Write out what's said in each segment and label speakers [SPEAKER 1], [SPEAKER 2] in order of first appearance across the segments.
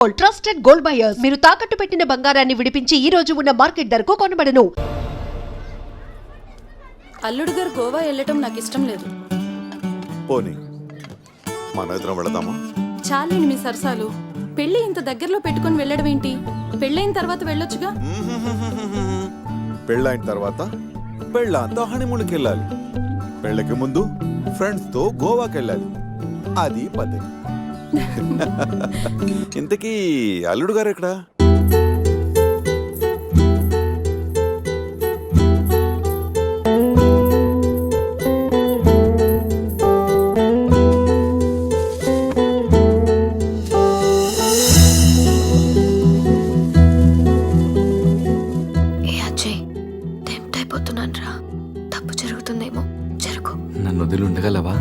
[SPEAKER 1] Trusted gold buyers మీరు తాకట్టు పెట్టిన బంగారాన్ని విడిపించి ఈ రోజు ఉన్న మార్కెట్ ధరకు కొనబడను.
[SPEAKER 2] అల్లుడు గారు గోవా వెళ్ళటం నాకు ఇష్టం లేదు.
[SPEAKER 3] పోనీ మనం ఇద్దరం వెళదామా?
[SPEAKER 2] చాలేండి మీ సరసాలు. పెళ్లి ఇంత దగ్గరలో పెట్టుకొని వెళ్ళడం ఏంటి? పెళ్ళైన తర్వాత వెళ్ళొచ్చుగా.
[SPEAKER 3] పెళ్ళైన తర్వాత పెళ్ళంతా హనీమూన్కి వెళ్ళాలి. పెళ్ళకి ముందు ఫ్రెండ్స్ తో గోవాకి వెళ్ళాలి. అది పద్ధతి. ఇంతకీ అల్లుడు గారు ఎక్కడా?
[SPEAKER 4] తప్పు జరుగుతుందేమో. జరుగు.
[SPEAKER 5] నన్ను వదిలి ఉండగలవా?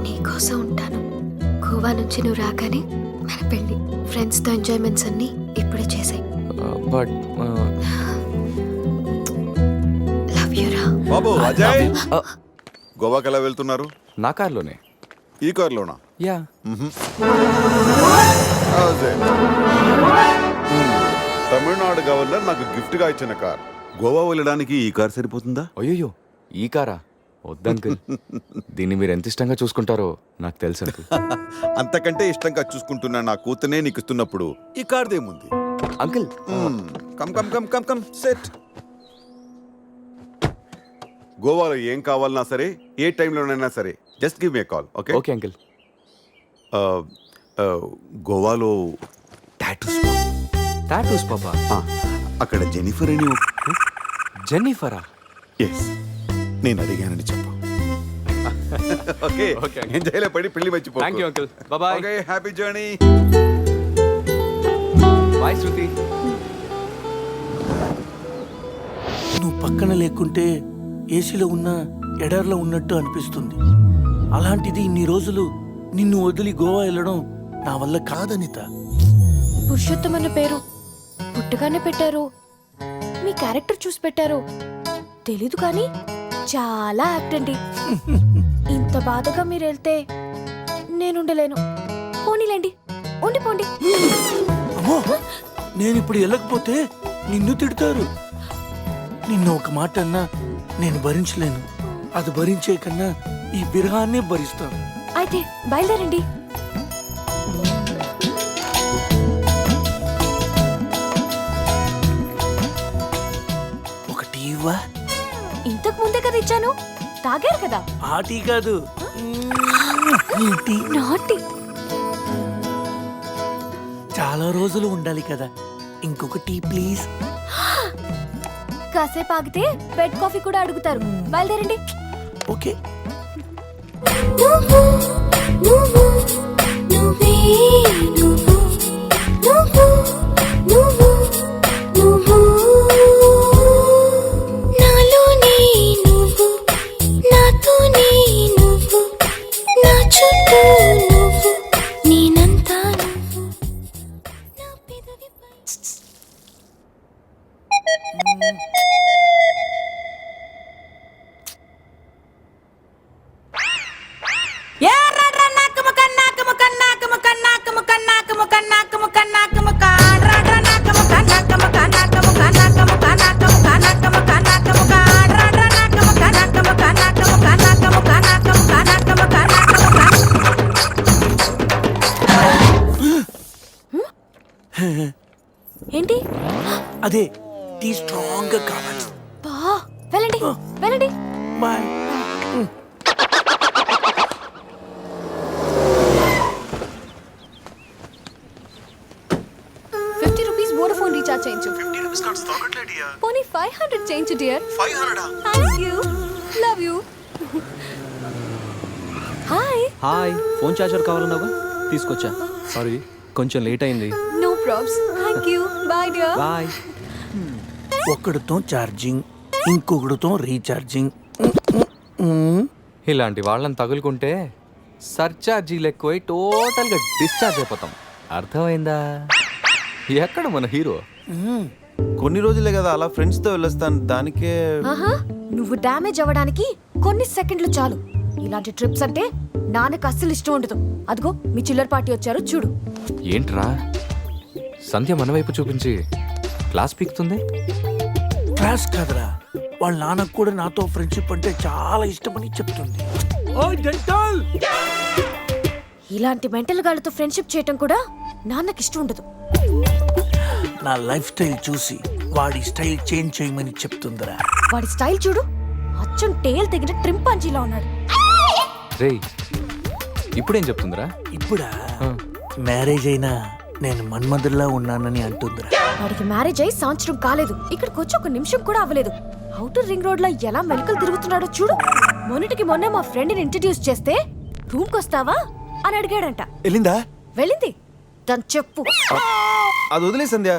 [SPEAKER 4] నీకోసం ఉంటాను. గోవా నుంచి నువ్వు రాగానే మన పెళ్లి. ఫ్రెండ్స్ తో ఎంజాయ్మెంట్స్ అన్ని ఇప్పుడే చేసాయి.
[SPEAKER 5] బట్
[SPEAKER 4] లవ్ యు రా.
[SPEAKER 3] బాబు అజయ్, గోవాకి ఎలా వెళ్తున్నారు?
[SPEAKER 5] నా కార్లోనే.
[SPEAKER 3] ఈ కార్లోనా?
[SPEAKER 5] యా.
[SPEAKER 3] తమిళనాడు గవర్నర్ నాకు గిఫ్ట్ గా ఇచ్చిన కార్. గోవా వెళ్ళడానికి ఈ కార్ సరిపోతుందా?
[SPEAKER 5] అయ్యో, ఈ కారా? వద్దంకుల్. దీన్ని మీరు ఎంత ఇష్టంగా చూసుకుంటారో నాకు తెలుసు అంకుల్.
[SPEAKER 3] అంతకంటే ఇష్టంగా చూసుకుంటున్నా నా కూతునే నీకు ఇస్తున్నప్పుడు ఈ కార్దేముంది?
[SPEAKER 5] Uncle
[SPEAKER 3] come come come come come set. గోవాలో ఏం కావాలన్నా సరే, ఏ టైంలోనైనా సరే, just give me call. Okay
[SPEAKER 5] okay uncle.
[SPEAKER 3] గోవాలో టాటూస్.
[SPEAKER 5] టాటూస్ పాపా?
[SPEAKER 3] అక్కడ జెనిఫర్ అని.
[SPEAKER 5] జెన్నిఫరా?
[SPEAKER 3] ఎస్, నేను అడిగానని చెప్పు. Okay
[SPEAKER 5] okay.
[SPEAKER 3] ఎంజాయ్లో పడి పెళ్లి మర్చిపో.
[SPEAKER 5] Thank you uncle. Bye.
[SPEAKER 3] Okay, happy journey.
[SPEAKER 5] Bye Shruti.
[SPEAKER 6] నువ్వు పక్కన లేకుంటే ఏసీలో ఉన్న ఎడార్లో ఉన్నట్టు అనిపిస్తుంది. అలాంటిది ఇన్ని రోజులు నిన్ను వదిలి గోవా వెళ్ళడం నా వల్ల కాదనిత.
[SPEAKER 4] పురుషోత్తం అన్న పేరు పుట్టగానే పెట్టారు. మీ క్యారెక్టర్ చూసి పెట్టారు తెలీదు కానీ చాలా యాక్ట్ అండి. ఇంత బాధగా మీరు వెళ్తే నేనుండలేను. పోనీలేండి, ఉండిపోండి.
[SPEAKER 6] అమ్మో, నేను ఇప్పుడు వెళ్ళకపోతే నిన్ను తిడతారు. నిన్ను ఒక మాట అన్నా నేను భరించలేను. అది భరించే కన్నా ఈ బిరహాన్నే భరిస్తాను.
[SPEAKER 4] అయితే బయలుదేరండి.
[SPEAKER 6] ఒక టీవా?
[SPEAKER 4] ఇంతకు ముందే కదా ఇచ్చాను, తాగారు కదా.
[SPEAKER 6] ఆ టీ కాదు, ఈ టీ.
[SPEAKER 4] నాటి
[SPEAKER 6] చాలా రోజులు ఉండాలి కదా, ఇంకొక టీ ప్లీజ్.
[SPEAKER 4] కాసేపు ఆగితే బెడ్ కాఫీ కూడా అడుగుతారు. బయలుదేరండి.
[SPEAKER 6] ఓకే.
[SPEAKER 4] ఏంటి?
[SPEAKER 6] అదే టీ స్ట్రాంగ్ గా కావాలి.
[SPEAKER 4] వెళ్ళండి వెళ్ళండి.
[SPEAKER 6] బాయ్.
[SPEAKER 4] 50 రూపీస్ వోడాఫోన్ రీఛార్జ్ చేయించు. 50 రూపీస్ కార్డ్స్ తోకట్లేడియా. పోనీ 500 చేయించు dear. 500 thank you, love you. Hi.
[SPEAKER 7] Hi. Phone charger కావాలన్నావా? తీసుకొచ్చా. సారీ, కొంచెం లేట్ అయింది.
[SPEAKER 4] No probs. Thank you. Bye dear.
[SPEAKER 7] Bye.
[SPEAKER 6] ఒకడితో ఛార్జింగ్, ఇంకొకడితో రీఛార్జింగ్.
[SPEAKER 5] ఇలాంటి వాళ్ళని తగులుకుంటే సర్చార్జీలు ఎక్కువై టోటల్గా డిశ్చార్జ్ అయిపోతాం. అర్థమైందా? ఎక్కడ మన హీరో?
[SPEAKER 8] కొన్ని రోజులే కదా అలా ఫ్రెండ్స్ తో వెళ్ళొస్తాను. దానికే
[SPEAKER 4] నువ్వు డ్యామేజ్ అవ్వడానికి కొన్ని సెకండ్లు చాలు. ఇలాంటి ట్రిప్స్ అంటే నాన్నకు అస్సలు ఇష్టం ఉండదు. అదిగో మీ చిల్లర పార్టీ వచ్చారు చూడు.
[SPEAKER 5] ఏంట్రా సంధ్య మన వైపు చూపించి క్లాస్ పీకుతుంది.
[SPEAKER 6] క్లాస్ కాదురా, వాళ్ళ నాన్నకు కూడా నాతో ఫ్రెండ్షిప్ అంటే చాలా ఇష్టమని చెప్తుంది. ఓయ్ డెంటల్,
[SPEAKER 4] ఇలాంటి మెంటల్ గాళ్ళతో ఫ్రెండ్షిప్ చేయటం కూడా నాన్నకి ఇష్టం ఉండదు.
[SPEAKER 6] నా లైఫ్ స్టైల్ చూసి వాడి స్టైల్ చేంజ్ చేయమని చెప్తుందిరా.
[SPEAKER 4] వాడి స్టైల్ చూడు, అచ్చం టేల్ తెగిన ట్రింపాంజీలా ఉన్నాడు.
[SPEAKER 5] రేయ్ ఇప్పుడేం చెప్తుందిరా?
[SPEAKER 6] ఇప్పుడా మ్యారేజ్ అయినా నేను మన్మధుల్లా ఉన్నానని అంటుందిరా.
[SPEAKER 4] వాడికి మ్యారేజ్ అయి సంవత్సరం కాలేదు, ఇక్కడికి వచ్చి ఒక నిమిషం కూడా అవ్వలేదు. అవుటర్ రింగ్ రోడ్ లో ఎలా మెలకలు తిరుగుతున్నాడో చూడు. మొన్నటికి మొన్నే మా ఫ్రెండ్ ని ఇంట్రడ్యూస్ చేస్తే రూమ్ కొస్తావా అని అడిగాడంట.
[SPEAKER 8] వెళ్ళిందా?
[SPEAKER 4] వెళ్ళింది. దాని చెప్పు.
[SPEAKER 8] అది వదిలే సంధ్య.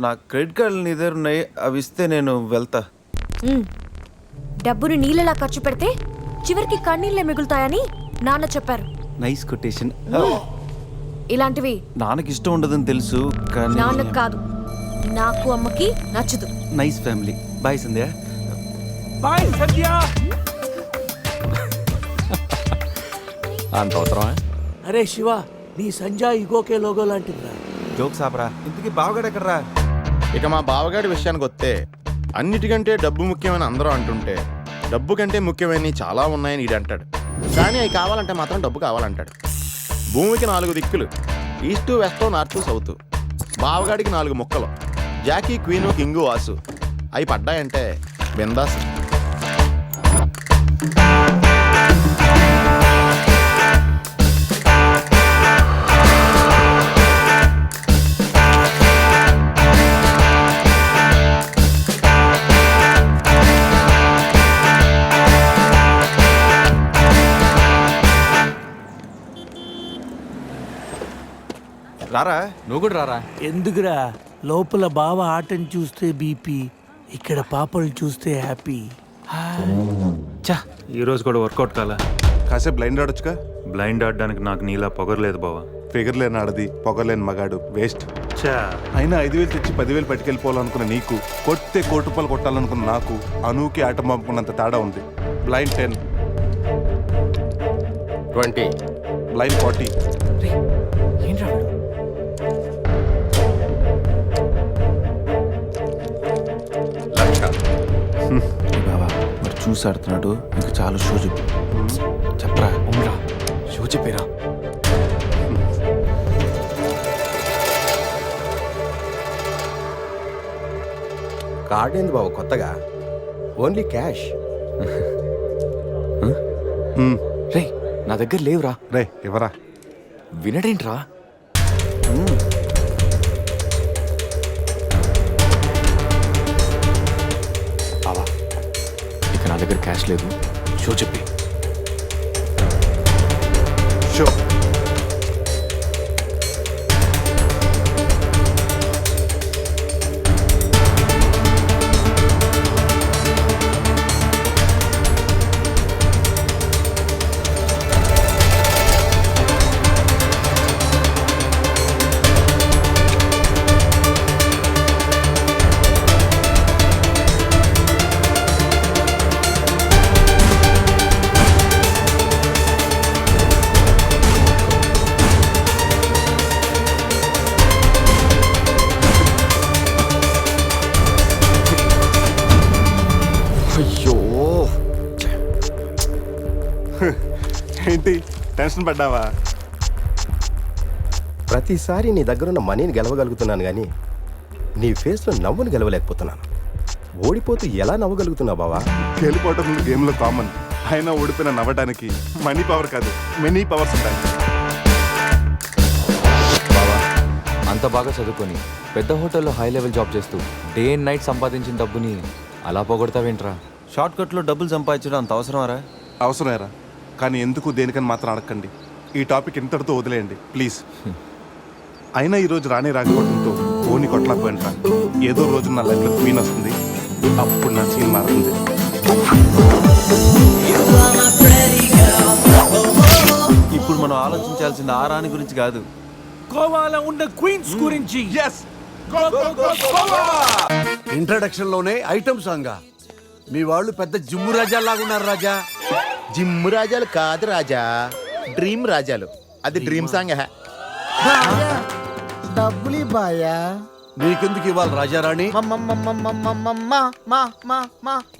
[SPEAKER 8] నా క్రెడిట్ కార్డులు నీ దగ్గర ఉన్నాయి, అవి ఇస్తే నేను వెళ్తా.
[SPEAKER 4] డబ్బుని నీళ్ళలా ఖర్చు పెడితే చివరికి కన్నీళ్ళే మిగులుతాయని నాన్న చెప్పారు.
[SPEAKER 8] Nice quotation.
[SPEAKER 4] ఇలాంటివి
[SPEAKER 8] నాన్నకి ఇష్టం ఉండదని తెలుసు, కానీ
[SPEAKER 4] నాన్నకు కాదు, నాకు అమ్మకి నచ్చదు.
[SPEAKER 8] Nice family. బాయ్ సంధ్య.
[SPEAKER 6] బాయ్ సంధ్య.
[SPEAKER 5] అంత అవసరమా?
[SPEAKER 6] అరే శివ, నీ సంజయ్ ఇగోకే లోగో లాంటిదిరా.
[SPEAKER 8] జోక్స్ ఆపరా. ఇంతకీ బావగాడు ఎక్కడరా?
[SPEAKER 9] ఇక మా బావగాడి విషయానికి వస్తే అన్నిటికంటే డబ్బు ముఖ్యమని అందరూ అంటుంటే డబ్బు కంటే ముఖ్యమైనవి చాలా ఉన్నాయని ఈడు అంటాడు. కానీ అవి కావాలంటే మాత్రం డబ్బు కావాలంటాడు. భూమికి 4 దిక్కులు, ఈస్టు వెస్ట్ నార్త్ సౌత్. బావగాడికి 4 ముక్కలు, జాకీ క్వీను కింగు వాసు. అవి పడ్డాయంటే బిందాస్.
[SPEAKER 8] రారా.
[SPEAKER 5] నువ్వు కూడా రారా.
[SPEAKER 6] ఎందుకురా, లోపల బావ ఆటను చూస్తే బీపీ, ఇక్కడ పాపలు చూస్తే హ్యాపీ.
[SPEAKER 5] చా
[SPEAKER 10] ఈ రోజు కూడా వర్కౌట్ కాలా?
[SPEAKER 3] కాసేపు బ్లైండ్ ఆడొచ్చుగా.
[SPEAKER 10] బ్లైండ్ ఆడడానికి నాకు నీలా పొగరలేదు బావా.
[SPEAKER 3] ఫిగర్ లేని ఆడది, పొగలేని మగాడు వేస్ట్.
[SPEAKER 10] చా
[SPEAKER 3] అయినా 5,000 తెచ్చి 10,000 పట్టుకెళ్ళిపోవాలనుకున్న నీకు, కొట్టే 1,00,00,000 రూపాయలు కొట్టాలనుకున్న నాకు అనూకి ఆట పంపుకున్నంత తేడా ఉంది. Blind 10,
[SPEAKER 9] 20,
[SPEAKER 3] blind 40.
[SPEAKER 5] ఏంట్రా వీడు?
[SPEAKER 9] లక్ష.
[SPEAKER 8] బావా మరి చూసి ఆడుతున్నాడు, ఇంకా చాలా షో చెప్పు.
[SPEAKER 5] చెప్పరా. అవునరా, షో చెప్పేరా.
[SPEAKER 9] కార్డ్ ఏంది బాబు కొత్తగా? Only cash.
[SPEAKER 5] రే నా దగ్గర లేవురా.
[SPEAKER 3] రే ఎవరా?
[SPEAKER 5] వినడేంట్రా? బావా ఇక నా దగ్గర క్యాష్ లేదు, షో చెప్పి.
[SPEAKER 3] షో.
[SPEAKER 5] అయ్యో
[SPEAKER 3] ఏంటి టెన్షన్ పడ్డావా?
[SPEAKER 9] ప్రతిసారి నీ దగ్గరున్న మనీని గెలవగలుగుతున్నాను కానీ నీ ఫేస్లో నవ్వును గెలవలేకపోతున్నాను. ఓడిపోతూ ఎలా నవ్వగలుగుతున్నావు బావా?
[SPEAKER 3] గెలిపోవటం గేమ్లో కామన్. అయినా ఓడిపోయిన నవ్వడానికి మనీ పవర్ కాదు, మెనీ పవర్స్ ఉంటాయి.
[SPEAKER 5] బావా అంత బాగా చదువుకొని పెద్ద హోటల్లో హై లెవెల్ జాబ్ చేస్తూ డే అండ్ నైట్ సంపాదించిన డబ్బుని అలా పోగొడతావేంట్రా?
[SPEAKER 8] షార్ట్ కట్లో డబ్బులు సంపాదించడం అంత అవసరమారా?
[SPEAKER 3] అవసరమేరా, కానీ ఎందుకు దేనికని మాత్రం అడగండి. ఈ టాపిక్ ఇంతటితో వదిలేయండి ప్లీజ్. అయినా ఈరోజు రానే రాకపోవడంతో ఫోన్ని కొట్టలేకపోయినరా. ఏదో రోజు నా లైఫ్లో క్వీన్ వస్తుంది, అప్పుడు నా సీన్ మారుతుంది.
[SPEAKER 8] ఇప్పుడు మనం ఆలోచించాల్సింది ఆ రాణి గురించి కాదు,
[SPEAKER 6] గోవాలో ఉన్న క్వీన్స్ గురించి.
[SPEAKER 11] ఇంట్రడక్షన్ లోనే ఐటమ్ సాంగ్. మీ వాళ్ళు పెద్ద జిమ్ము రాజాలాగా ఉన్నారు రాజా.
[SPEAKER 9] జిమ్ రాజాలు కాదు రాజా, డ్రీమ్ రాజాలు. అది డ్రీమ్ సాంగ్.
[SPEAKER 11] డబ్బులి బాయా. నీకెందుకు ఇవ్వాలి రాజారాణి?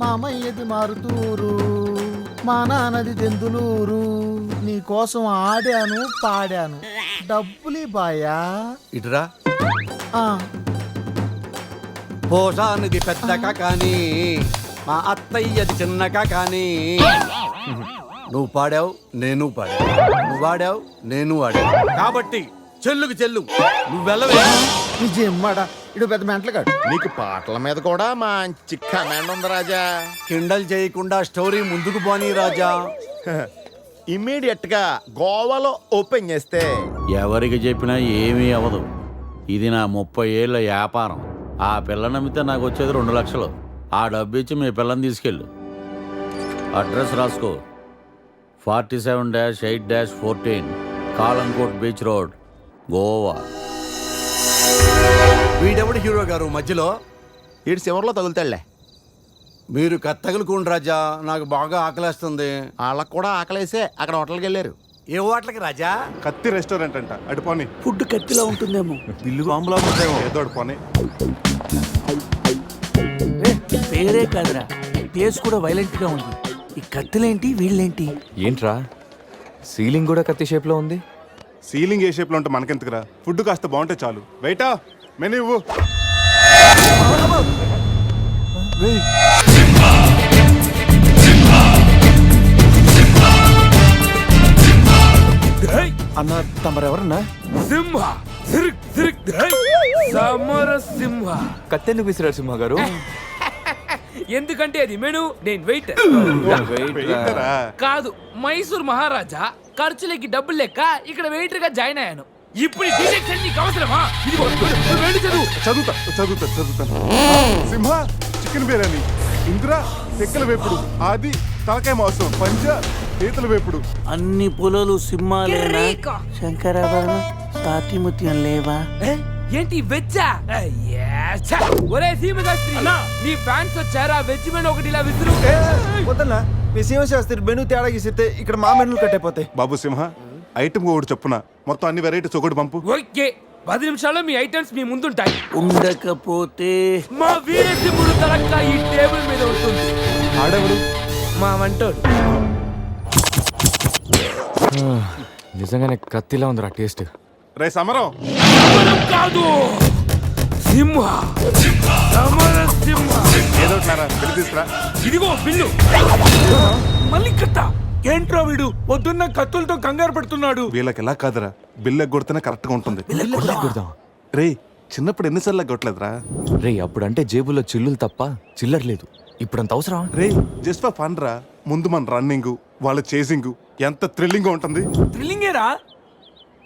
[SPEAKER 9] మామయ్యది మారుతూరు, మా నాన్నది దెందులూరు, నీ కోసం ఆడాను పాడాను, డబ్బులి బాయా.
[SPEAKER 11] ఇటురా. పోసానిది పెద్దక కానీ మా అత్తయ్యది చిన్నక కానీ. నువ్వు పాడావు, నేను పాడావు. నువ్వు వాడావు, నేను వాడావు. కాబట్టి చెల్లుకు చెల్లు. నువ్వు వెళ్ళవే.
[SPEAKER 9] నిజమ్మడా, ఇడు పెద్ద మెంటలు కాడు. నీకు పాటల మీద కూడా మంచి కమాండ్ ఉంది రాజా.
[SPEAKER 11] కిండల్ చేయకుండా స్టోరీ ముందుకు పోనీ రాజా.
[SPEAKER 9] ఇమ్మీడియట్ గా గోవాలో ఓపెన్ చేస్తే
[SPEAKER 12] ఎవరికి చెప్పినా ఏమీ అవ్వదు. ఇది నా 30 ఏళ్ళ వ్యాపారం. ఆ పిల్ల నమ్మితే నాకు వచ్చేది 2 లక్షలు. ఆ డబ్బు ఇచ్చి మీ పిల్లని తీసుకెళ్ళు. అడ్రస్ రాసుకో. 47-8-14 కాలంకోట్ బీచ్ రోడ్, గోవా.
[SPEAKER 11] వీడెవడు హీరో గారు మధ్యలో?
[SPEAKER 9] ఇటు చివరిలో తగులుతాడులే.
[SPEAKER 11] మీరు కత్తగలుకోండి రాజా, నాకు బాగా ఆకలేస్తుంది.
[SPEAKER 9] వాళ్ళకు కూడా ఆకలేసే అక్కడ హోటల్కి వెళ్ళారు.
[SPEAKER 11] ఏ హోటల్కి రాజా?
[SPEAKER 3] కత్తి రెస్టారెంట్ అంట, అడిపోని.
[SPEAKER 6] ఫుడ్ కత్తిలా ఉంటుందేమో.
[SPEAKER 3] బిల్లు బాంబులా ఉంటాయేమో. ఏదో అడిపోని.
[SPEAKER 6] పేరే కాదురా, టేస్ట్ కూడా వైలెంట్ గా ఉంది. ఈ కత్తులేంటి, వీళ్ళేంటి?
[SPEAKER 5] ఏంట్రా సీలింగ్ కూడా కత్తి షేప్లో ఉంది?
[SPEAKER 3] సీలింగ్ ఏ షేప్లో ఉంటే మనకెందుకురా, ఫుడ్ కాస్త బాగుంటే చాలు. బయట మెనూ ఇవ్వు.
[SPEAKER 8] అన్న తమరెవరన్నా?
[SPEAKER 6] సింహ సమర సింహ.
[SPEAKER 5] కత్తెందుకు విసిరారు సింహ గారు?
[SPEAKER 6] ఎందుకంటే అది మెను, నేను వెయిట్
[SPEAKER 3] వెయిటరా?
[SPEAKER 6] కాదు, మైసూర్ మహారాజా ఖర్చులకి డబ్బులు లెక్క ఇక్కడ వెయిటర్ గా జాయిన్ అయ్యాను. ఇప్పుడు ఈ డిటెక్షన్ నీకు అవసరమా? ఇదిగో, నువ్వు వెళ్ళి చదువు.
[SPEAKER 3] చదువుతాను. సింహ చికెన్ బిర్యానీ, ఇంద్ర తెక్కల వేపుడు, ఆది తలకాయ మాంసం, పంజ పీతల వేపుడు.
[SPEAKER 6] అన్ని పొలాలు సింహాలేనా? శంకరాభరణం సాతిముత్యం లేవా? ఏంటి వెజ్జా? ఒరే సీమశాస్త్రి, నీ ఫ్యాన్స్ వచ్చారా? వెజ్ మెను ఒకటి ఇలా విసురు.
[SPEAKER 8] వద్దన్నా, మీ సీమశాస్త్రి మెను తేడా గీసితే ఇక్కడ మా మెనూలు కట్టయిపోతాయి.
[SPEAKER 3] బాబు సింహ, ఐటమ్ ఒకటి చెప్పున మొత్తం అన్ని వెరైటీస్ ఒకటి పంపు.
[SPEAKER 6] ఓకే, 10 నిమిషాల్లో మీ ఐటమ్స్ మీ ముందుంటాయి.
[SPEAKER 11] ఉండకపోతే
[SPEAKER 6] మా వీరసింహుడు తలక్క ఈ టేబుల్ మీద ఉంటుంది.
[SPEAKER 3] ఆడెవడు?
[SPEAKER 6] మా వంటోడు.
[SPEAKER 5] నిజంగానే కత్తిలా ఉందిరా టేస్ట్.
[SPEAKER 3] రే సమరం.
[SPEAKER 6] కాదు, సింహ, సమర సింహ.
[SPEAKER 3] ఏదో బిల్లు తీసుకురా.
[SPEAKER 6] ఇదిగో బిల్లు. మళ్ళీ కట్ట. ఏంట్రా వీడు పొద్దున్న కత్తులతో కంగారు పడుతున్నాడు?
[SPEAKER 3] వీళ్ళకి ఎలా కాదురా, బిల్లు ఎగ్గొడితేనే కరెక్ట్ గా ఉంటుంది. రే చిన్నప్పుడు ఎన్నిసార్లు ఎగ్గొట్టలేదురా?
[SPEAKER 5] రే అప్పుడంటే జేబులో చిల్లులు తప్ప చిల్లర లేదు. ఇప్పుడంత అవసరం?
[SPEAKER 3] రే జస్ట్ ఫర్ ఫన్ రా. ముందు మన రన్నింగ్, వాళ్ళ చేసింగ్ ఎంత థ్రిల్లింగ్ గా ఉంటుంది.
[SPEAKER 6] థ్రిల్లింగేరా,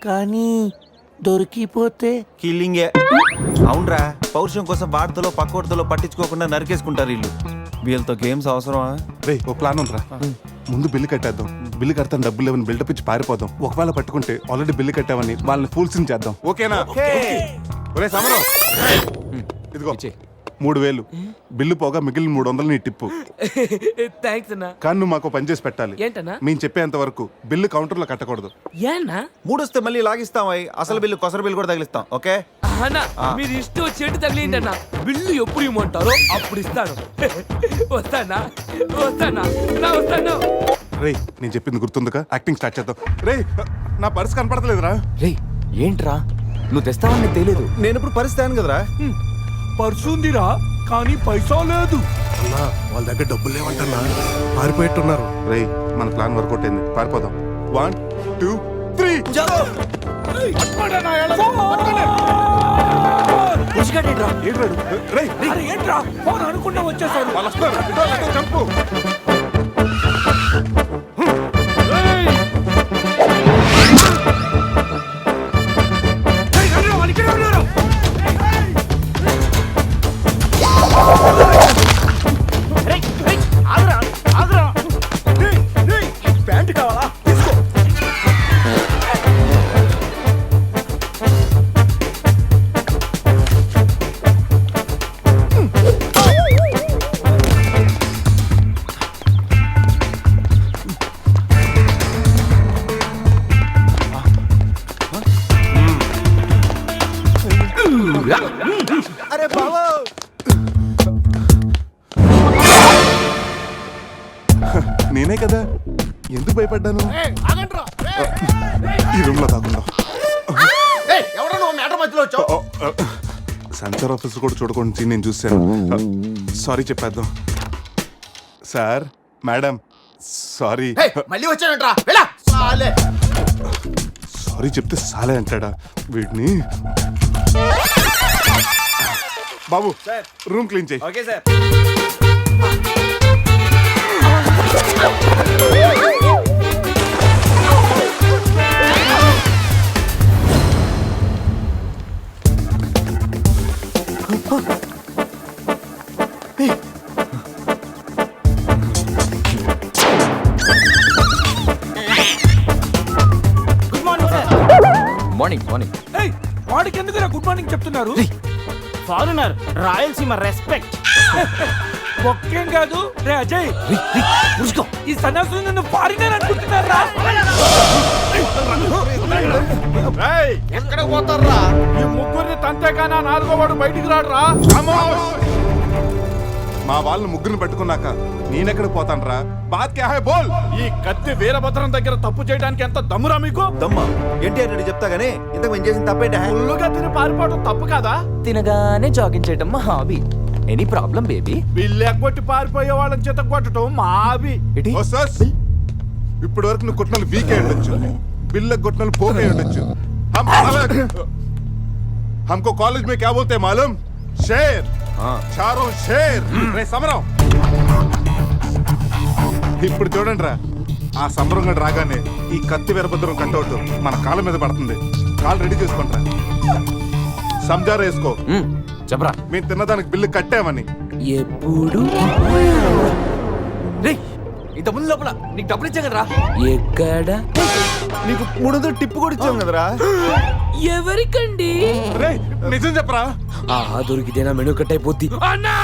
[SPEAKER 11] కానీ దొరికిపోతే
[SPEAKER 8] కిల్లింగే. అవునరా, పౌరుషం కోసం వార్తలో పక్కోడతలో పట్టించుకోకుండా నరికేసుకుంటారు వీళ్ళు. వీళ్ళతో గేమ్స్ అవసరమా?
[SPEAKER 3] రే ఒక ప్లాన్ ఉందిరా. ముందు బిల్లు కట్టేద్దాం. బిల్లు కడతాను డబ్బులు లేవని బిల్డప్ ఇచ్చి పారిపోదాం. ఒకవేళ పట్టుకుంటే ఆల్రెడీ బిల్లు కట్టామని వాళ్ళని ఫూల్సింగ్ చేద్దాం. ఓకేనా? ఒరే సమరం, ఇదిగో 3000 బిల్లు పోగా మిగిలిన 300 నీ టిప్పు.
[SPEAKER 6] థ్యాంక్స్ అన్నా.
[SPEAKER 3] కానీ నువ్వు మాకు పని చేసి పెట్టాలి.
[SPEAKER 6] ఏంటన్నా?
[SPEAKER 3] మేము చెప్పేంత వరకు బిల్లు కౌంటర్ లో కట్టకూడదు.
[SPEAKER 6] ఏనా?
[SPEAKER 8] 3 వస్తే మళ్ళీ లాగిస్తాం. అసలు బిల్లు కొసర బిల్లు కూడా తగిలిస్తాం. ఓకే
[SPEAKER 6] అన్నా, మీరు ఇష్టం చెట్టు తగిలిండి అన్న. బిల్లు ఎప్పుడు ఇమ్మంటారో అప్పుడు ఇస్తాను. వస్తానా? వస్తాను.
[SPEAKER 3] రే నేను చెప్పింది గుర్తుందిగా? యాక్టింగ్ స్టార్ట్ చేద్దాం. రే నా పర్స్ కనపడతలేదురా.
[SPEAKER 5] రే ఏంట్రా నువ్వు తెస్తావని నీకు తెలియదు.
[SPEAKER 8] నేను ఇప్పుడు పరిస్థితి కదరా.
[SPEAKER 6] పర్సుందిరా, కానీ పైసా లేదు.
[SPEAKER 3] వాళ్ళ దగ్గర డబ్బులు లేవంటన్నా, పారిపోయేట్టున్నారు. రే మన ప్లాన్ వర్కౌట్ అయింది, పారిపోదాం. 1 2 3
[SPEAKER 6] ఏంట్రా ఫోన్ అనుకుంటా వచ్చేసారు.
[SPEAKER 3] వాళ్ళు వస్తారు. చంపు.
[SPEAKER 8] ప్యాంట్ కావాలా? అరే బావో
[SPEAKER 3] నేనే కదా, ఎందుకు భయపడ్డాను? ఈ రూమ్ లో కాకుండా
[SPEAKER 9] ఎవడో నువ్వు మ్యాటర్ మధ్యలో వచ్చావు.
[SPEAKER 3] సెన్సార్ ఆఫీస్ కూడా చూడకుండా నేను చూశాను. సారీ చెప్పేద్దాం. Sir, madam, sorry.
[SPEAKER 9] మళ్ళీ వచ్చానంట్రా వెళ్ళా. సాలే.
[SPEAKER 3] సారీ చెప్తే సాలే అంటాడా వీడిని? బాబు రూమ్ క్లీన్ చేయి.
[SPEAKER 5] Okay sir. Morning morning.
[SPEAKER 6] వాడికి ఎందుకు గుడ్ మార్నింగ్ చెప్తున్నారు?
[SPEAKER 7] Foreigner Rayalaseema respect.
[SPEAKER 6] ఒక్కేం కాదు రే అజయ్, ఈ సన్నాసులు నన్ను ఫారినర్ అనుకుంటున్నారా?
[SPEAKER 9] ఎక్కడ పోతారా?
[SPEAKER 6] ఈ ముగ్గురిని తంతేకానా నాలుగో వాడు బయటికి రాడురా.
[SPEAKER 3] మా వాళ్ళని ముగ్గురిని పెట్టుకున్నాక నేనెక్కడ పోతానరా? బాత్ క్యా హై బోల్.
[SPEAKER 6] ఈ కత్తి వీరభద్రం దగ్గర తప్పు చేయడానికి ఎంత దమ్మురా మీకు?
[SPEAKER 8] దమ్మా ఏంటి అంటే చెప్తా గానీ ఇంతకు మేము చేసిన తప్పేంటి?
[SPEAKER 6] ఫుల్లుగా తిని పారిపోవడం తప్పు కాదా?
[SPEAKER 5] తినగానే జాగింగ్ చేయడం మా హాబీ. Any problem baby?
[SPEAKER 6] వీళ్ళు ఎగ్గొట్టి పారిపోయే వాళ్ళని చేత కొట్టడం మా హాబీ.
[SPEAKER 3] ఇప్పటి వరకు నువ్వు కొట్టినలు వీకే ఉండొచ్చు, బిల్ల కొట్టినలు పోకే ఉండొచ్చు. हमको कॉलेज में क्या बोलते हैं मालूम? शेर. చారో షేర్. రే సమరం, ఇప్పుడు చూడండి రా, ఆ సమరం గడు రాగానే ఈ కత్తి వీరభద్రం కట్టవుట్ మన కాళ్ళ మీద పడుతుంది. కాళ్ళు రెడీ చేసుకుంటా. సంజారా వేసుకో.
[SPEAKER 5] చెప్పరా.
[SPEAKER 3] మేము తిన్నదానికి బిల్లు కట్టామని.
[SPEAKER 5] ఎప్పుడు ఇంత ముందు లోపల నీకు డబ్బులు ఇచ్చాం కదరా. ఎక్కడ?
[SPEAKER 8] నీకు 300 టిప్పు కూడా ఇచ్చాం కదరా.
[SPEAKER 2] ఎవరికండి?
[SPEAKER 3] రే నిజం చెప్పరా.
[SPEAKER 5] ఆహా దొరికితేనా మెను కట్ అయిపోద్ది.
[SPEAKER 6] అన్నా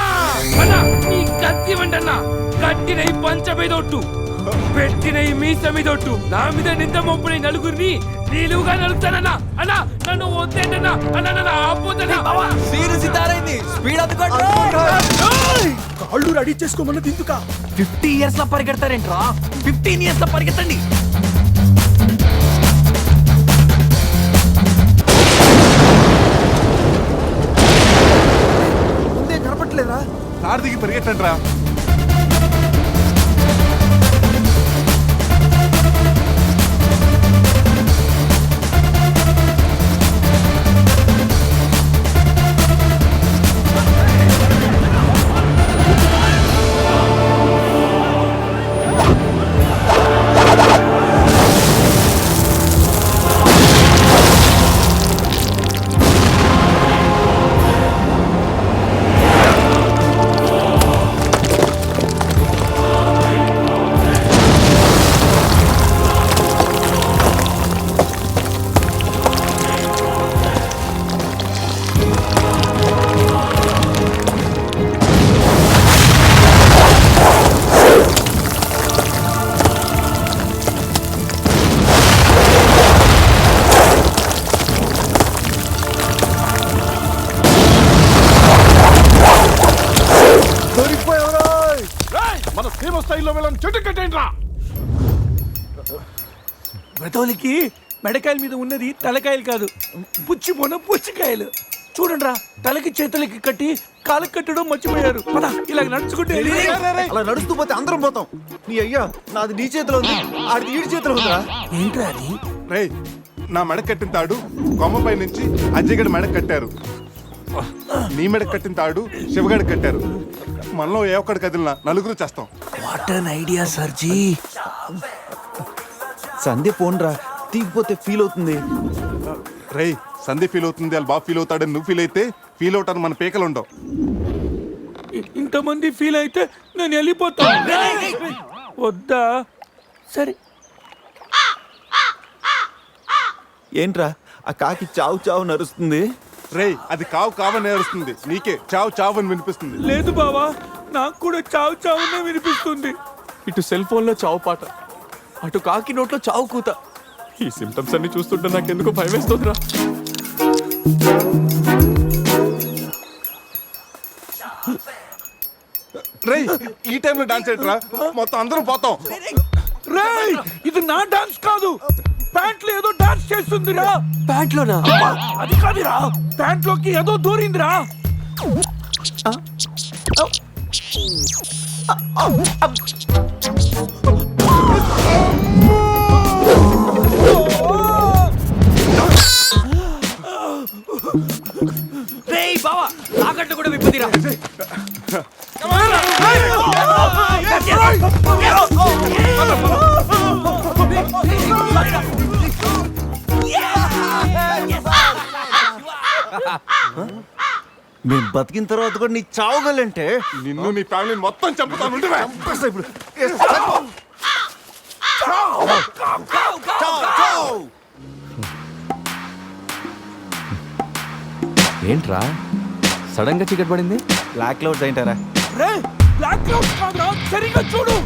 [SPEAKER 6] అన్నా నీ కత్తి వంటన్నా, కట్టిన ఈ పంచ మీదొట్టు, పెట్టిన ఈ మీస మీదొట్టు, నా మీద నింద మోపుని నలుగురిని నీలుగా నలుగుతానన్నా. అన్నా నన్ను వద్దేంటన్నా. అన్నా నన్ను ఆపోతన్నా.
[SPEAKER 5] సీరియస్ సితారైంది. స్పీడ్ అందుకోండి.
[SPEAKER 6] కాళ్ళు రెడీ చేసుకోమన్నది ఎందుకా?
[SPEAKER 5] 50 years లో పరిగెడతారేంట్రా? 15 years లో పరిగెత్తండి.
[SPEAKER 8] ముందే కనపట్లేదా?
[SPEAKER 3] కారు దిగి పరిగెట్టండి రా.
[SPEAKER 6] మన సీమ స్థాయిలో వెళ్ళని చెట్టు కట్టేయండి రా. బ్రతోలికి మెడకాయల మీద ఉన్నది తలకాయలు కాదు, పుచ్చికాయలు. చూడండి రా, తలకి చేతులకి కట్టి కాళ్ళకి కట్టడం మర్చిపోయారు. పద ఇలా నడుచుకుంటే.
[SPEAKER 8] అలా నడుస్తూ పోతే అందరం పోతాం. నీ అయ్యా నాది నీ చేతిలో ఉంది, ఆడిది ఈడి చేతిలో ఉందా?
[SPEAKER 6] ఏంట్రా అది?
[SPEAKER 3] రే నా మెడ కట్టిన తాడు కొమ్మపై నుంచి అజయగడి మెడ కట్టారు. నీ మెడ కట్టిన తాడు శివగడి కట్టారు. మనలో ఏ ఒక్కడి కదిలినా నలుగురు చేస్తాం.
[SPEAKER 6] వాట్ అన్ ఐడియా సర్జీ.
[SPEAKER 8] సంధ్య ఫోన్ రా, తీగిపోతే ఫీల్ అవుతుంది.
[SPEAKER 3] రే సంధ్య ఫీల్ అవుతుంది, వాళ్ళు బాగా ఫీల్ అవుతాడని నువ్వు ఫీల్ అయితే ఫీల్ అవుతాను మన పేకలు ఉండవు.
[SPEAKER 6] ఇంతమంది ఫీల్ అయితే నేను వెళ్ళిపోతాను. వద్దా? సరే.
[SPEAKER 8] ఏంట్రా ఆ కాకి చావు చావు నరుస్తుంది?
[SPEAKER 3] రే అది కావు కావని నేరుస్తుంది, నీకే చావు చావు అని వినిపిస్తుంది.
[SPEAKER 6] లేదు బావా, నాకు కూడా చావు చావునే వినిపిస్తుంది.
[SPEAKER 5] ఇటు సెల్ ఫోన్ లో చావు పాట, అటు కాకి నోట్లో చావు కూత. ఈ సిమ్టమ్స్ అన్ని చూస్తుంటే నాకు ఎందుకు భయం వేస్తుందిరా.
[SPEAKER 3] రేయ్ ఈ టైంలో డాన్స్ ఏంట్రా? మొత్తం అందరం పోతాం.
[SPEAKER 6] రేయ్ ఇది నా డాన్స్ కాదు, ప్యాంట్లో ఏదో డాన్స్ చేస్తుందిరా.
[SPEAKER 7] ప్యాంట్లోనా?
[SPEAKER 6] అది కాదురా, ప్యాంట్లోకి ఏదో దూరిందిరా.
[SPEAKER 7] రేయ్ బావా, తాకట్టు కూడా విప్పదిరా.
[SPEAKER 8] మేము బతికిన తర్వాత కూడా నీ చావుగలంటే
[SPEAKER 3] నిన్ను నీ ఫ్యామిలీని మొత్తం చంపుతాను. ఉండురా.
[SPEAKER 8] ఇప్పుడు
[SPEAKER 5] ఏంట్రా సడన్ గా చీకటి పడింది?
[SPEAKER 8] బ్లాక్ క్లౌడ్స్ ఏంటారా?
[SPEAKER 6] రే బ్లాక్ క్లౌడ్స్ కాదురా, సరిగ్గా చూడు.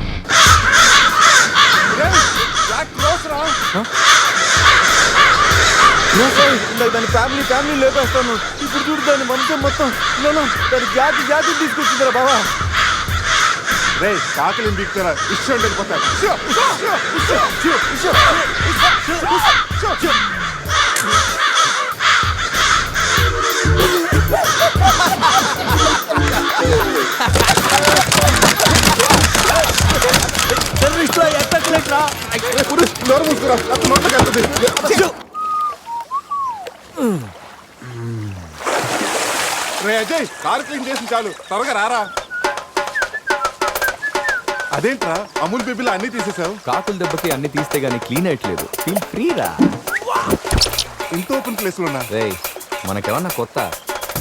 [SPEAKER 8] దాని ఫ్యామిలీ లేపేస్తాను. ఇప్పుడు చూడు దాని మంచం మొత్తం దాని జాతి తీసుకొచ్చిందిరా బావా.
[SPEAKER 3] రేయ్ కాకలి దిక్కుతారా? ఇష్టం వెళ్ళిపోతారు. నోరు మూసుకురా. నోట్లోకి వెళ్తుంది. రే అజయ్, కారు క్లీన్ చేసి చాలు, త్వరగా రారా. అదేంట్రా అమూల్ బేబీలో అన్ని తీసేసావు?
[SPEAKER 5] కాకుల దెబ్బకి అన్ని తీస్తే గానీ క్లీన్ అయ్యట్లేదు. ఫీల్ ఫ్రీ రా.
[SPEAKER 3] ఇంత ఓపెన్ ప్లేస్ లో ఉన్నా.
[SPEAKER 5] రేయ్ మనకేమన్నా కొత్త?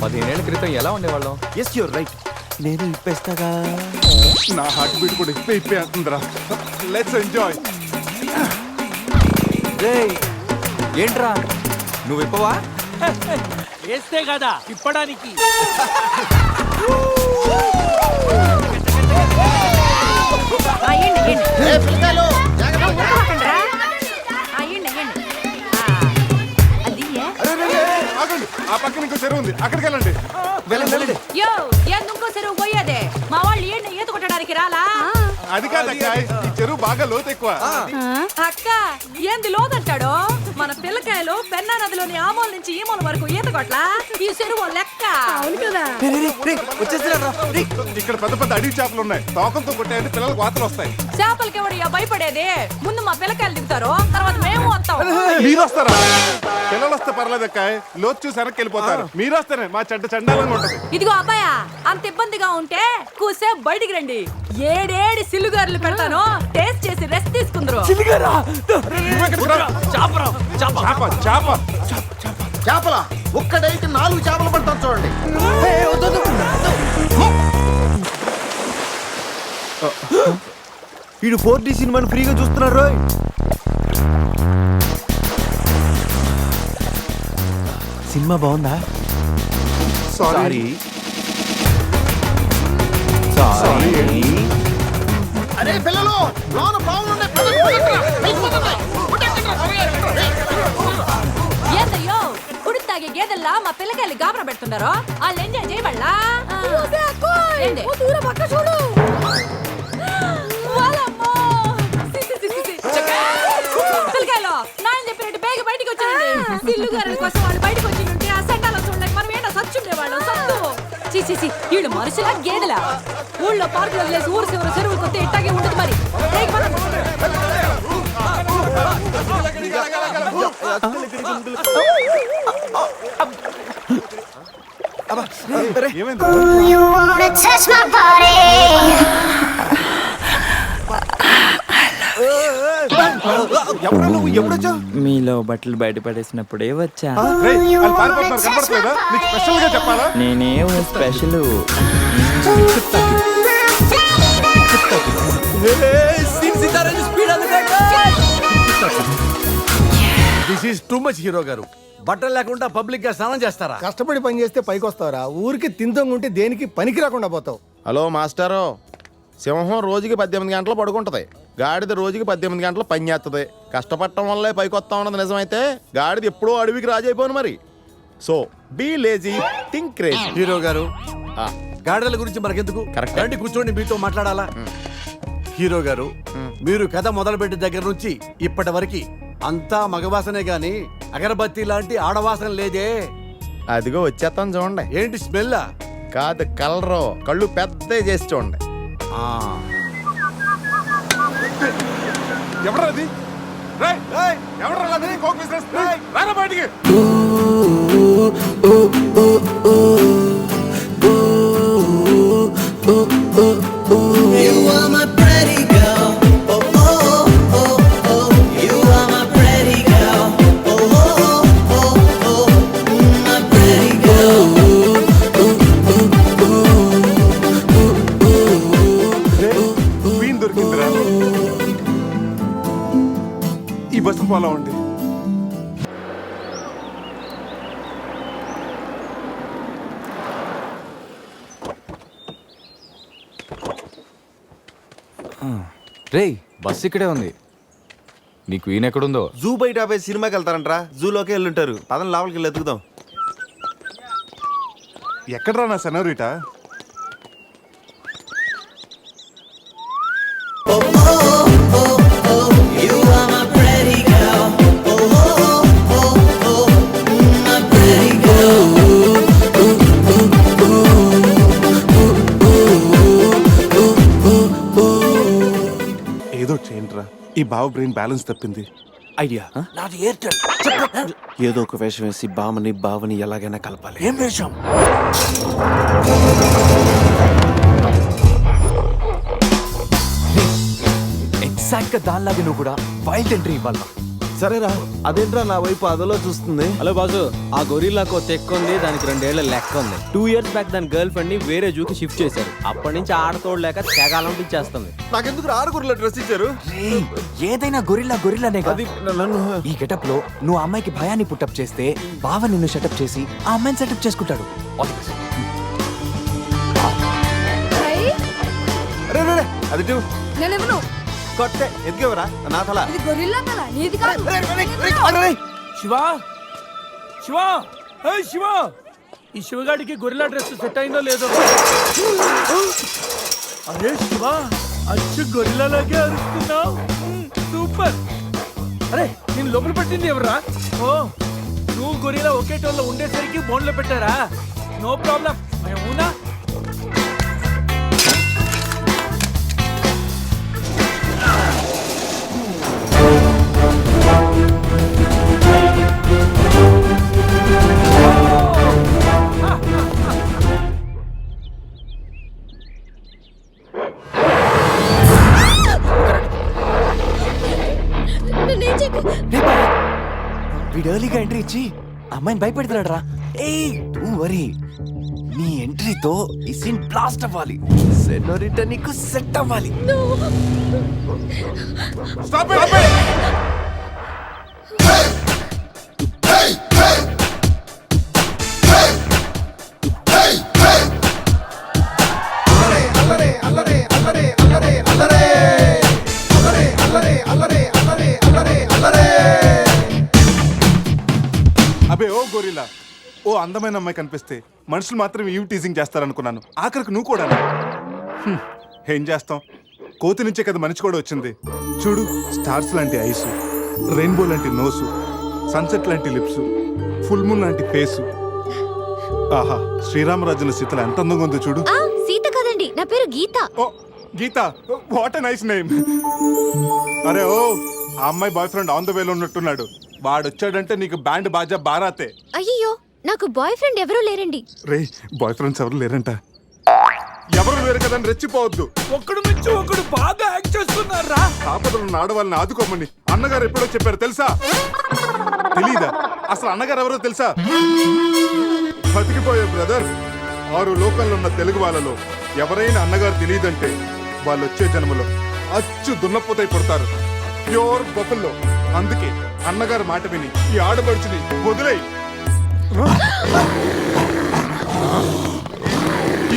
[SPEAKER 5] 15 ఏళ్ల క్రితం ఎలా ఉండేవాళ్ళం?
[SPEAKER 8] Yes you're right. నేను ఇప్పేస్తాగా.
[SPEAKER 3] నా హార్ట్ బీట్ కూడా ఇప్పే అంటుందిరా. Let's enjoy.
[SPEAKER 5] రేయ్ ఏంట్రా నువ్వు ఇప్పవా?
[SPEAKER 6] వేస్తే కదా ఇప్పడానికి.
[SPEAKER 3] ఆగండి, ఆ పక్కన ఇంకో చెరువు ఉంది, అక్కడికి వెళ్ళండి.
[SPEAKER 8] వెళ్ళండి.
[SPEAKER 2] ఇంకో చెరువు పోయేదే మా వాళ్ళు ఏంటి ఈత కొట్టడానికి రాలా?
[SPEAKER 3] అది కాదక్క, ఈ చెరువు బాగా లోతు ఎక్కువ.
[SPEAKER 2] అక్క ఏంది లోదంటాడు? మన పిల్లకాయలు పెన్నా నదిలోని ఆ మూల నుంచి ఈ మూల వరకు ఈత కొట్లా. ఈ చెరువు లెక్క. అవును కదా.
[SPEAKER 3] ఇక్కడ పెద్ద పెద్ద అడవి చేపలు ఉన్నాయి. తోకంతో కొట్టాయంటే పిల్లలకు వాతలు వస్తాయి.
[SPEAKER 2] చేపలకి ఎవడు భయపడేది? ముందు మా పిల్లకాయలు దిగుతారు, తర్వాత మేము వస్తాం.
[SPEAKER 3] మీరు వస్తారా? పిల్లలు వస్తే పర్లేదక్క, లోతు చూసి వెనక్కి వెళ్ళిపోతారు. మీరు వస్తేనే మా చెడ్డ చండాలంగా ఉంటది.
[SPEAKER 2] ఇదిగో అబ్బాయా, అంత ఇబ్బందిగా ఉంటే కూసే బయటికి రండి. ఏడేడి సిల్లుగారులు పెడతాను, టేస్ట్ చేసి రెస్ట్ తీసుకుందరు.
[SPEAKER 9] చేపల ఒక్కడైతే 4 చేపలు పడతాను చూడండి.
[SPEAKER 8] వీడు 4D సినిమాని ఫ్రీగా చూస్తున్నారు. సినిమా బాగుందా?
[SPEAKER 3] సారీ.
[SPEAKER 9] అరే పిల్లలు, లోన పావులున్నాయి.
[SPEAKER 2] ఏందయ్యో కుడి తాగే గేదెల్లా మా పిల్లకాయలు గాబరా పెడుతున్నారు. వాళ్ళు ఎంజాయ్ చేయబడలా? చూడు పిల్లకాయలు నాయన చెప్పినట్టు బేగ బయటికి వచ్చాయండి. సిల్లుగారుల కోసం వాళ్ళు బయటకు వచ్చింటే ఆ సండాలో చూడలేక మనం ఏంటో సచ్చుండేవాళ్ళం. సత్తు చీచి వీళ్ళు మనుషులా గేదెలా? ఊళ్ళో పార్కులు వదిలేసి ఊరు చివరి చెరువులు కొత్త ఇట్టాగే ఉంటుంది. మరి
[SPEAKER 13] మీలో బట్టలు బయట పడేసినప్పుడే వచ్చా. నేనేం special.
[SPEAKER 11] This is too much hero గారు. బట్టలు లేకుండా పబ్లిక్ గా స్నానం చేస్తారా?
[SPEAKER 14] కష్టపడి పని చేస్తే పైకి వస్తావరా? ఊరికి తింతంగుంటే దేనికి పనికి రాకుండా పోతావు.
[SPEAKER 9] హలో మాస్టారు, సింహం రోజుకి 18 గంటలు పడుకుంటది, గాడిద రోజుకి 18 గంటలు పని చేస్తుంది. కష్టపడటం వల్లే పైకి వస్తా ఉన్నది నిజమైతే గాడిద ఎప్పుడూ అడవికి రాజైపోను. మరి so be lazy, think crazy.
[SPEAKER 11] Hero గారు గాడిదల గురించి మనకెందుకు?
[SPEAKER 9] Correct.
[SPEAKER 11] రండి కూర్చోండి, మీతో మాట్లాడాలా. హీరో గారు, మీరు కథ మొదలుపెట్టిన దగ్గర నుంచి ఇప్పటి వరకు అంతా మగవాసనే గాని అగరబత్తి లాంటి ఆడవాసన లేదే.
[SPEAKER 9] అదిగో వచ్చేస్తాను చూడండి.
[SPEAKER 11] ఏంటి స్మెల్?
[SPEAKER 9] కాదు కలరు, కళ్ళు పెద్ద చేసి చూడండి.
[SPEAKER 3] ఎవరది? ఎవరు కోక్ బిజినెస్ రారా బయటికి. క్వీన్ దొరికిందిరా. ఈ బస్సు పోలా ఉంది.
[SPEAKER 5] రేయ్ బస్ ఇక్కడే ఉంది. నీ క్వీన్ ఎక్కడుందో?
[SPEAKER 8] జూ బయట ఆపే సినిమాకి వెళ్తారంట్రా, జూలోకి వెళ్ళుంటారు. పదం లోపలికి వెళ్ళి ఎత్తుకుదాం.
[SPEAKER 3] ఎక్కడ్రా నా సెనోరిటా? ఏదో చేయండిరా, ఈ బావ బ్రెయిన్ బ్యాలెన్స్ తప్పింది.
[SPEAKER 8] ఐడియా,
[SPEAKER 6] నాది ఎయిర్టెల్.
[SPEAKER 8] ఏదో ఒక వేషం వేసి బావని ఎలాగైనా కలపాలి.
[SPEAKER 6] ఏం వేషం?
[SPEAKER 5] ఎగ్జాక్ట్ గా దానిలాగే నువ్వు కూడా వైల్డ్ ఎంట్రీ ఇవ్వాలా.
[SPEAKER 8] సరేరా, అదేంట్రా నా వైపు అదలో చూస్తుంది.
[SPEAKER 7] హలో బాసు, ఆ గొరిల్లాకు తెక్క ఉంది, దానికి 2 ఏళ్ల లెక్క ఉంది. 2 years బ్యాక్ దాని గర్ల్ ఫ్రెండ్ ని వేరే జూకి షిఫ్ట్ చేశారు. అప్పటి నుంచి ఆడతోడలేక తెగాలంపించేస్తుంది.
[SPEAKER 8] నాకెందుకు 6 గుర్రెల డ్రెస్ ఇచ్చారు?
[SPEAKER 5] ఏదైనా గొరిల్లానే
[SPEAKER 8] అది నన్ను
[SPEAKER 5] ఈ గెటప్ లో నువ్వు ఆ అమ్మాయికి భయాన్ని పుట్టప్ చేస్తే బావ నిన్ను సెటప్ చేసి ఆ అమ్మాయిని సెటప్ చేసుకుంటాడు.
[SPEAKER 8] అది కొట్టే ఎదిగేవరా నా తల.
[SPEAKER 6] శివా, శివా, శివా, ఈ శివగాడికి గొరిల్లా డ్రెస్ సెట్ అయిందో లేదో. అరే శివా, అచ్చు గొరిల్లాలాగే అరుస్తున్నావు. సూపర్. అరే నేను లోపల పెట్టింది ఎవరా? ఓ, నువ్వు గొరిల్లా ఒకే టోన్లో ఉండేసరికి బోన్లో పెట్టారా? No problem. అవునా?
[SPEAKER 5] వీడు ఎర్లీగా ఎంట్రీ ఇచ్చి అమ్మాయిని భయపెడుతున్నాడు రా. వరి నీ ఎంట్రీతో ఈ సీన్ బ్లాస్ట్ అవ్వాలి. సెనోరిటా నీకు సెట్ అవ్వాలి.
[SPEAKER 3] అబే ఓ గొరిల్లా, ఓ అందమైన అమ్మాయి కనిపిస్తే మనుషులు మాత్రం ఈవ్ టీజింగ్ చేస్తారనుకున్నాను. ఆఖరికి నువ్వు కూడా. ఏం చేస్తాం, కోతి నుంచే కదా మనిషి కూడా వచ్చింది. చూడు, స్టార్స్ లాంటి ఐసు, రెయిన్బో లాంటి నోసు, సన్సెట్ లాంటి లిప్స్, ఫుల్ మూన్ లాంటి ఫేసు. ఆహా, శ్రీరామరాజుల సీతలు ఎంత అందంగా ఉందో చూడు.
[SPEAKER 4] సీత కదండి, నా పేరు గీత.
[SPEAKER 3] ఓ గీత, వాట్ ఎ నైస్ నేమ్. అరే ఓ, ఆ అమ్మాయి బాయ్ ఫ్రెండ్ ఆన్ ద వేలో ఉన్నట్టున్నాడు. వాడు వచ్చాడంటే నీకు బ్యాండ్ బాజా బారాతే.
[SPEAKER 4] అయ్యో, నాకు బాయ్ ఫ్రెండ్ ఎవరూ లేరండి.
[SPEAKER 3] రే, బాయ్ ఫ్రెండ్స్ ఎవరు లేరంట. ఎవరు లేరు కదా అని రెచ్చిపోవద్దు.
[SPEAKER 6] ఒకడు నుంచి ఒకడు బాగా యాక్ట్ చేస్తున్నారా?
[SPEAKER 3] ఆపదలు ఆడవాళ్ళని ఆదుకోమని అన్నగారు ఎప్పుడో చెప్పారు తెలుసా? తెలీదా? అసలు అన్నగారు ఎవరో తెలుసా? బతికిపోయే బ్రదర్, 6 లోకంలో ఉన్న తెలుగు వాళ్ళలో ఎవరైనా అన్నగారు తెలియదంటే వాళ్ళు వచ్చే జన్మలో అచ్చు దున్నపోతై పుడతారు. ప్యూర్ బొఫల్లో. అందుకే అన్నగారు మాట విని ఈ ఆడపడుచుని వదిలేయి.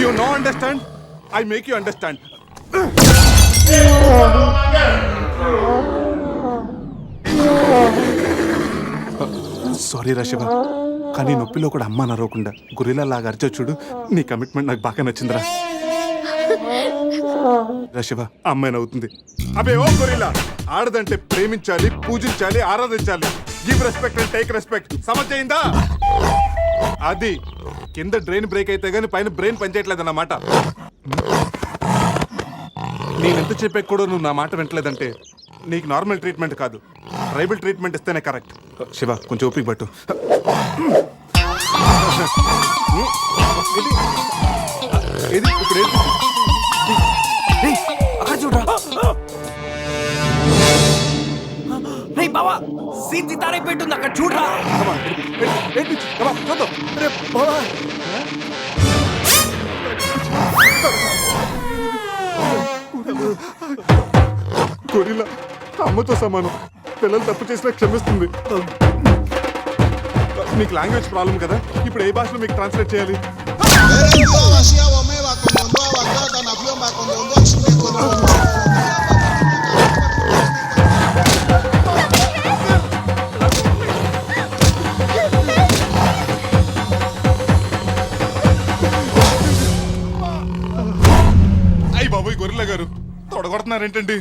[SPEAKER 3] You no understand? I make you understand. Sorry, Rashiva. కానీ నొప్పిలో కూడా అమ్మ నరవకుండా గొరిలా లాగా అరిచో చూడు. నీ కమిట్మెంట్ నాకు బాగా నచ్చిందిరా. శివ అమ్మాయి నవ్వుతుంది. అబే ఓ గొరిలా, ఆడదంటే ప్రేమించాలి, పూజించాలి, ఆరాధించాలి. Give respect and take respect. సమర్థయిందా? అది కింద డ్రైన్ బ్రేక్ అయితే గానీ పైన బ్రెయిన్ పనిచేయట్లేదు అన్నమాట. నేను ఎంత చెప్పే కూడా నువ్వు నా మాట వింటలేదంటే నీకు నార్మల్ ట్రీట్మెంట్ కాదు, ట్రైబల్ ట్రీట్మెంట్ ఇస్తేనే కరెక్ట్. శివ కొంచెం ఓపిక పట్టు. ఇది ఇప్పుడు
[SPEAKER 5] అక్కడ చూడరా. రేయ్ బావా, సీన్ సితారే పెట్టుంది అక్కడ చూడరా.
[SPEAKER 3] గొరిలా అమ్మతో సమానం. పిల్లలు తప్పు చేసినా క్షమిస్తుంది. మీకు లాంగ్వేజ్ ప్రాబ్లం కదా, ఇప్పుడు ఏ భాషలో మీకు ట్రాన్స్లేట్ చేయాలి? అయ్యి బాబోయ్ గొరిల్లా గారు తొడగొడుతున్నారేంటండి?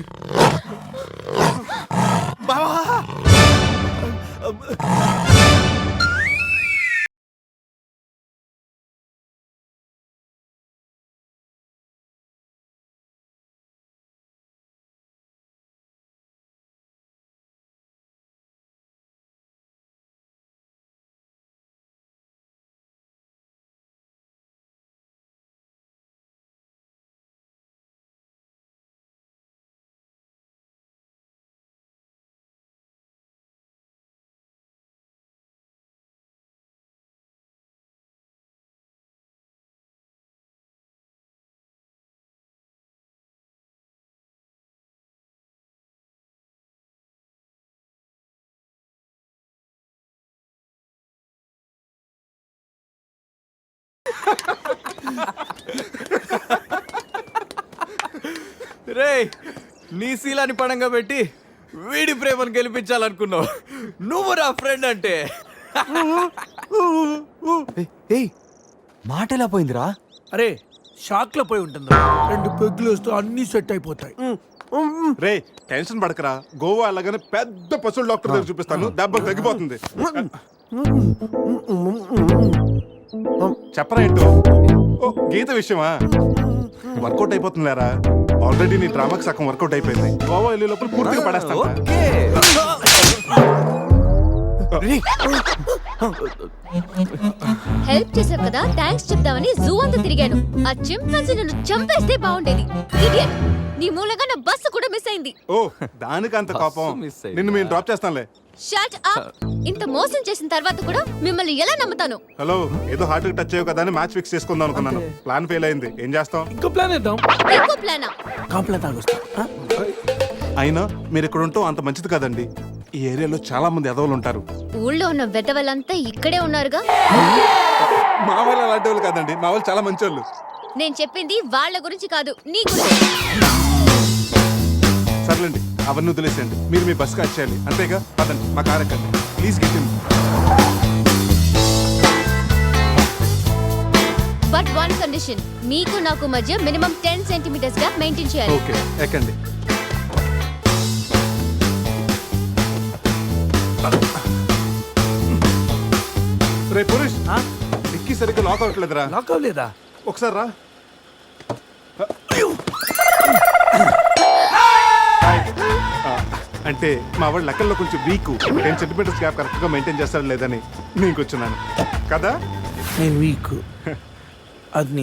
[SPEAKER 5] రే, నీ శీలాన్ని పడంగా పెట్టి వీడి ప్రేమను గెలిపించాలనుకున్నావు. నువ్వు నా ఫ్రెండ్ అంటే. మాట ఎలా పోయిందిరా?
[SPEAKER 6] అరే షాక్ లో పోయి ఉంటుంది. 2 పెగ్గులు వస్తూ అన్ని సెట్ అయిపోతాయి.
[SPEAKER 3] రే టెన్షన్ పడకరా, గోవా అలాగనే పెద్ద పశువుల డాక్టర్ దగ్గర చూపిస్తాను, దెబ్బ తగ్గిపోతుంది. చెప్పరా ఏంటో? ఓ గీత విషయమా? వర్కౌట్ అయిపోతుంది లేరా. ఆల్రెడీ నీ డ్రామాకి సగం వర్కౌట్ అయిపోయింది. గోవా వెళ్ళే లోపల పూర్తిగా పడేస్తాను.
[SPEAKER 4] హెల్ప్ చేశావు కదా, థ్యాంక్స్ చెప్దామని జూ అంతా తిరిగాను. ఆ చింపాంజీ నన్ను చంపేస్తే బాగుండేది. ఇడియట్, నీ మూలంగా నా బస్సు కూడా మిస్ అయింది.
[SPEAKER 3] ఓ దానికి అంత కోపం? నిన్ను మేము డ్రాప్ చేస్తానులే.
[SPEAKER 4] Shut up. ఇంత మోసం చేసిన తర్వాత కూడా మిమ్మల్ని ఎలా నమ్ముతాను?
[SPEAKER 3] హలో, ఏదో హార్ట్ టచ్ అయ్యో కదా అని మ్యాచ్ ఫిక్స్ చేసుకుందాం అనుకున్నాను. ప్లాన్ ఫెయిల్ అయింది. ఏం చేస్తాం?
[SPEAKER 6] ఇంకో ప్లాన్ వేద్దాం.
[SPEAKER 4] ఇంకో ప్లానా?
[SPEAKER 6] కాంప్లైంట్ ఆగొస్తా.
[SPEAKER 3] అయినా మీరు ఇక్కడ ఉంటూ అంత మంచిది కదండి. ఈ ఏరియాలో చాలా మంది ఎదవలు ఉంటారు.
[SPEAKER 4] ఊళ్ళో ఉన్న వెధవలంతా ఇక్కడే ఉన్నారుగా.
[SPEAKER 3] మా వాళ్ళు అలాంటి వాళ్ళు కాదండి, మా వాళ్ళు చాలా మంచి వాళ్ళు.
[SPEAKER 4] నేను చెప్పింది వాళ్ళ గురించి కాదు, నీ గురించి.
[SPEAKER 3] సర్లేండి, అవన్నీ వదిలేసేయండి. మీరు మీ బస్కి వచ్చేయాలి అంతేగా. పదండి, మా కార్ ఎక్కండి please. Get in.
[SPEAKER 4] But one condition, మీకు నాకు మధ్య మినిమం 10 సెంటీమీటర్స్ గ్యాప్ మెయింటైన్ చేయాలి.
[SPEAKER 3] ఓకే ఎక్కండి. రే పురుష్, డిక్కీ సరిగ్గా లాక్ అవ్వట్లేదురా.
[SPEAKER 6] లాక్ అవ్వలేదా?
[SPEAKER 3] ఒకసారి రా. అంటే మా వాడు లెక్కల్లో కొంచెం వీక్. 10 సెంటీమీటర్స్ గ్యాప్ కరెక్ట్గా మెయింటైన్ చేస్తాడు లేదని నేను కూర్చున్నాను కదా.
[SPEAKER 6] నేను వీక్. అది